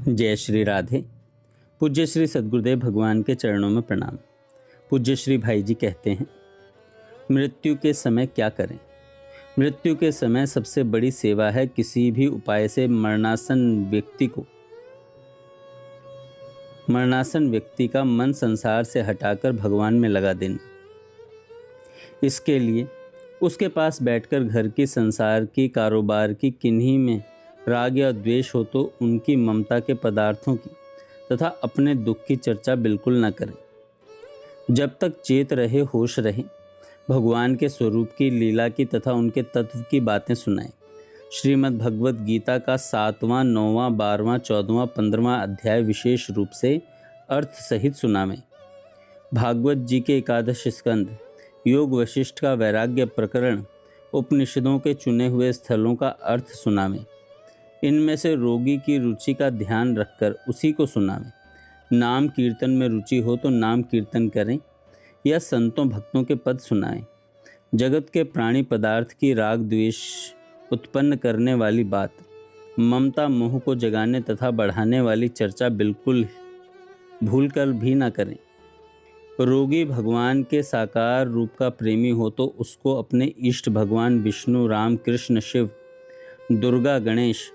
जय श्री राधे। पूज्य श्री सद्गुरुदेव भगवान के चरणों में प्रणाम। पूज्य श्री भाई जी कहते हैं, मृत्यु के समय क्या करें। मृत्यु के समय सबसे बड़ी सेवा है किसी भी उपाय से मरणासन व्यक्ति का मन संसार से हटाकर भगवान में लगा देना। इसके लिए उसके पास बैठकर घर की, संसार की, कारोबार की, किन्हीं में राग या द्वेष हो तो उनकी, ममता के पदार्थों की तथा अपने दुख की चर्चा बिल्कुल न करें। जब तक चेत रहे, होश रहे, भगवान के स्वरूप की, लीला की तथा उनके तत्व की बातें सुनाएं। श्रीमद् भगवद गीता का 7वां, 9वां, 12वां, 14वां, 15वां अध्याय विशेष रूप से अर्थ सहित सुनावें। भागवत जी के 11 स्कंद, योग वशिष्ठ का वैराग्य प्रकरण, उपनिषदों के चुने हुए स्थलों का अर्थ सुनावें। इनमें से रोगी की रुचि का ध्यान रखकर उसी को सुनावें। नाम कीर्तन में रुचि हो तो नाम कीर्तन करें या संतों भक्तों के पद सुनाएं। जगत के प्राणी पदार्थ की राग द्वेष उत्पन्न करने वाली बात, ममता मोह को जगाने तथा बढ़ाने वाली चर्चा बिल्कुल भूलकर भी न करें। रोगी भगवान के साकार रूप का प्रेमी हो तो उसको अपने इष्ट भगवान विष्णु, राम, कृष्ण, शिव, दुर्गा, गणेश,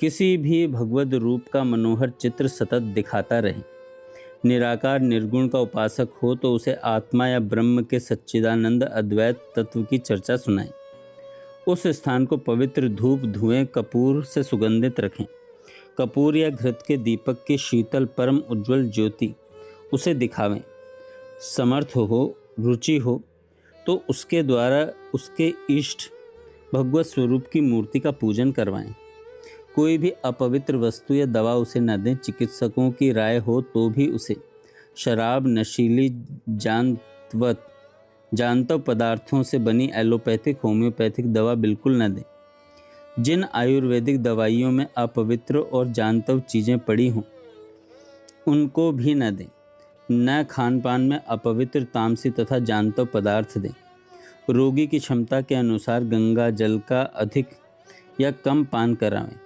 किसी भी भगवद रूप का मनोहर चित्र सतत दिखाता रहे। निराकार निर्गुण का उपासक हो तो उसे आत्मा या ब्रह्म के सच्चिदानंद अद्वैत तत्व की चर्चा सुनाएं। उस स्थान को पवित्र धूप, धुएं, कपूर से सुगंधित रखें। कपूर या घृत के दीपक की शीतल परम उज्ज्वल ज्योति उसे दिखावें। समर्थ हो, रुचि हो तो उसके द्वारा उसके इष्ट भगवत स्वरूप की मूर्ति का पूजन करवाएं। कोई भी अपवित्र वस्तु या दवा उसे न दें। चिकित्सकों की राय हो तो भी उसे शराब, नशीली, जानतव पदार्थों से बनी एलोपैथिक, होम्योपैथिक दवा बिल्कुल न दें। जिन आयुर्वेदिक दवाइयों में अपवित्र और जानतव चीज़ें पड़ी हों उनको भी न दें। न खान पान में अपवित्र, तामसी तथा जानतव पदार्थ दें। रोगी की क्षमता के अनुसार गंगा जल का अधिक या कम पान करावें।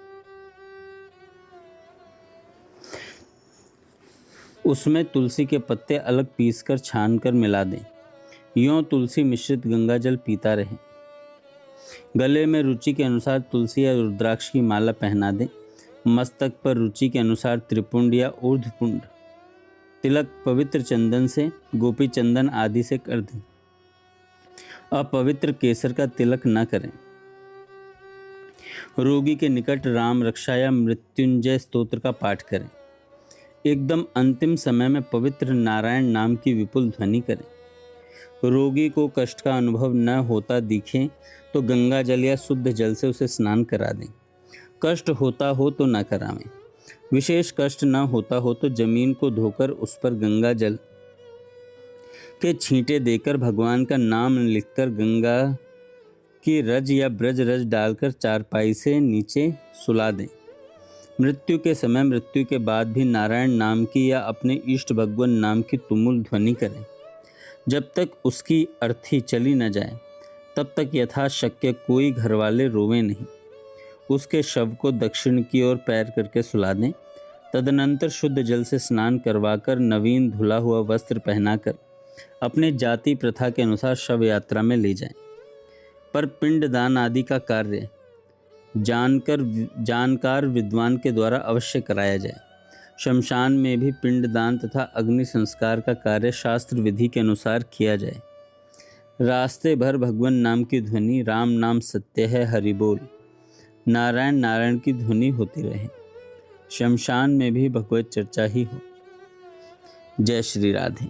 उसमें तुलसी के पत्ते अलग पीसकर छानकर मिला दें। यूं तुलसी मिश्रित गंगा जल पीता रहे। गले में रुचि के अनुसार तुलसी या रुद्राक्ष की माला पहना दें। मस्तक पर रुचि के अनुसार त्रिपुंड या ऊर्ध्वपुंड तिलक पवित्र चंदन से, गोपी चंदन आदि से कर दें। अपवित्र केसर का तिलक न करें। रोगी के निकट राम रक्षा या मृत्युंजय स्तोत्र का पाठ करें। एकदम अंतिम समय में पवित्र नारायण नाम की विपुल ध्वनि करें। रोगी को कष्ट का अनुभव न होता दिखे तो गंगा जल या शुद्ध जल से उसे स्नान करा दें। कष्ट होता हो तो न करावें। विशेष कष्ट न होता हो तो जमीन को धोकर उस पर गंगा जल के छींटे देकर भगवान का नाम लिखकर गंगा की रज या ब्रज रज डालकर चारपाई से नीचे सुला दें। मृत्यु के समय, मृत्यु के बाद भी नारायण नाम की या अपने इष्ट भगवान नाम की तुमुल ध्वनि करें। जब तक उसकी अर्थी चली न जाए तब तक यथाशक्य कोई घरवाले रोवे नहीं। उसके शव को दक्षिण की ओर पैर करके सुला दें। तदनंतर शुद्ध जल से स्नान करवाकर, नवीन धुला हुआ वस्त्र पहनाकर अपने जाति प्रथा के अनुसार शव यात्रा में ले जाएं। पर पिंडदान आदि का कार्य जानकार विद्वान के द्वारा अवश्य कराया जाए। शमशान में भी पिंडदान तथा अग्नि संस्कार का कार्य शास्त्र विधि के अनुसार किया जाए। रास्ते भर भगवान नाम की ध्वनि, राम नाम सत्य है, हरि बोल, नारायण नारायण की ध्वनि होती रहे। शमशान में भी भगवत चर्चा ही हो। जय श्री राधे।